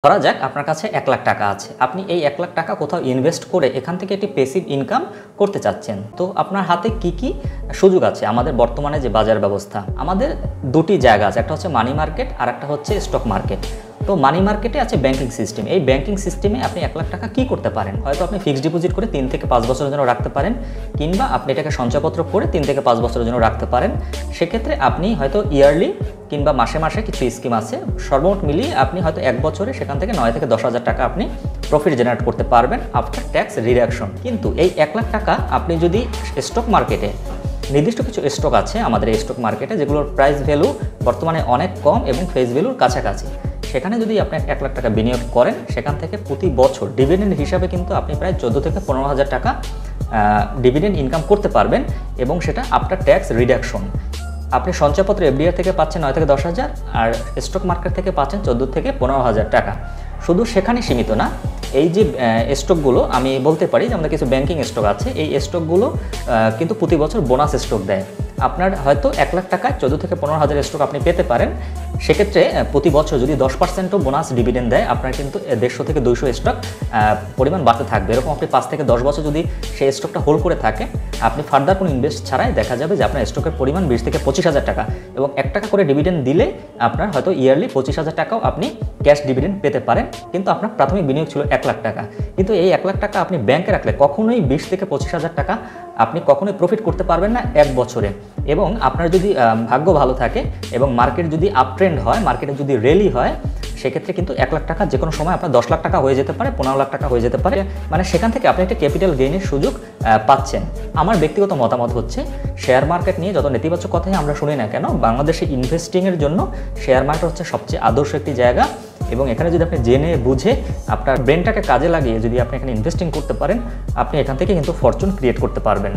ধরা যাক আপনার কাছে 1 লাখ টাকা আছে, আপনি এই 1 লাখ টাকা কোথাও ইনভেস্ট করে এখান থেকে একটি প্যাসিভ ইনকাম করতে চাচ্ছেন। তো আপনার হাতে কি কি সুযোগ আছে? আমাদের বর্তমানে যে বাজার ব্যবস্থা, আমাদের দুটি জায়গা আছে, একটা হচ্ছে মানি মার্কেট আর একটা হচ্ছে স্টক মার্কেট। তো মানি মার্কেটে আছে ব্যাংকিং সিস্টেম। এই ব্যাংকিং সিস্টেমে আপনি 1 লাখ টাকা কী করতে পারেন? হয়তো আপনি ফিক্সড ডিপোজিট করে 3 থেকে 5 বছরের জন্য রাখতে পারেন, কিংবা আপনি এটাকে সঞ্চয়পত্র করে 3 থেকে 5 বছরের জন্য রাখতে পারেন। সেক্ষেত্রে আপনি হয়তো ইয়ারলি কিংবা মাসে মাসে কিছু স্কিম আছে, সর্বমোট মিলিয়ে আপনি হয়তো 1 বছরে সেখান থেকে 9 থেকে 10 হাজার টাকা আপনি প্রফিট জেনারেট করতে পারবেন আফটার ট্যাক্স রিডাকশন। কিন্তু এই 1 লাখ টাকা আপনি যদি স্টক মার্কেটে, নির্দিষ্ট কিছু স্টক আছে আমাদের এই স্টক মার্কেটে যেগুলোর প্রাইস ভ্যালু বর্তমানে অনেক কম এবং ফেস ভ্যালুর কাছাকাছি, সেখানে যদি আপনি 1 লাখ টাকা বিনিয়োগ করেন, সেখান থেকে প্রতি বছর ডিভিডেন্ড হিসাবে কিন্তু আপনি প্রায় 14 থেকে 15 হাজার টাকা ডিভিডেন্ড ইনকাম করতে পারবেন, এবং সেটা আফটার ট্যাক্স রিডাকশন। আপনি সঞ্চয়পত্র এফডিআর থেকে পাচ্ছেন 9 থেকে 10 হাজার, আর স্টক মার্কেট থেকে পাচ্ছেন 14 থেকে 15 হাজার টাকা। শুধু সেখানে সীমিত না, এই যে স্টকগুলো আমি বলতে পারি যে আমাদের কিছু ব্যাংকিং স্টক আছে, এই স্টকগুলো কিন্তু প্রতি বছর বোনাস স্টক দেয়। আপনার হয়তো 1 লাখ টাকায় 14 থেকে 15 হাজার স্টক আপনি পেতে পারেন। সেক্ষেত্রে প্রতি বছর যদি 10%ও বোনাস ডিভিডেন্ড দেয়, আপনার কিন্তু 150 থেকে 200 স্টক পরিমাণ বাড়তে থাকবে। এরকম আপনি 5 থেকে 10 বছর যদি সেই স্টকটা হোল্ড করে থাকে, আপনি ফার্দার কোনো ইনভেস্ট ছাড়াই দেখা যাবে যে আপনার স্টকের পরিমাণ 20 থেকে 25 হাজার টাকা, এবং 1 টাকা করে ডিভিডেন্ড দিলে আপনার হয়তো ইয়ারলি 25 হাজার টাকাও আপনি ক্যাশ ডিভিডেন্ড পেতে পারেন। কিন্তু আপনার প্রাথমিক বিনিয়োগ ছিল 1 লাখ টাকা। কিন্তু এই 1 লাখ টাকা আপনি ব্যাংকে রাখলে কখনোই 20 থেকে 25 হাজার টাকা আপনি কখনোই প্রফিট করতে পারবেন না 1 বছরে। এবং আপনার যদি ভাগ্য ভালো থাকে এবং মার্কেট যদি আপ ট্রেন্ড হয়, মার্কেটে যদি র্যালি হয়, সেক্ষেত্রে কিন্তু 1 লাখ টাকা যে কোনো সময় আপনার 10 লাখ টাকা হয়ে যেতে পারে, 15 লাখ টাকা হয়ে যেতে পারে। মানে সেখান থেকে আপনি একটা ক্যাপিটাল গেইনের সুযোগ পাচ্ছেন। আমার ব্যক্তিগত মতামত হচ্ছে, শেয়ার মার্কেট নিয়ে যত নেতিবাচক কথাই আমরা শুনি না কেন, বাংলাদেশে ইনভেস্টিংয়ের জন্য শেয়ার মার্কেট হচ্ছে সবচেয়ে আদর্শ একটি জায়গা। এবং এখানে যদি আপনি জেনে বুঝে আপনার ব্রেনটাকে কাজে লাগিয়ে যদি আপনি এখানে ইনভেস্টিং করতে পারেন, আপনি এখান থেকে কিন্তু ফরচুন ক্রিয়েট করতে পারবেন।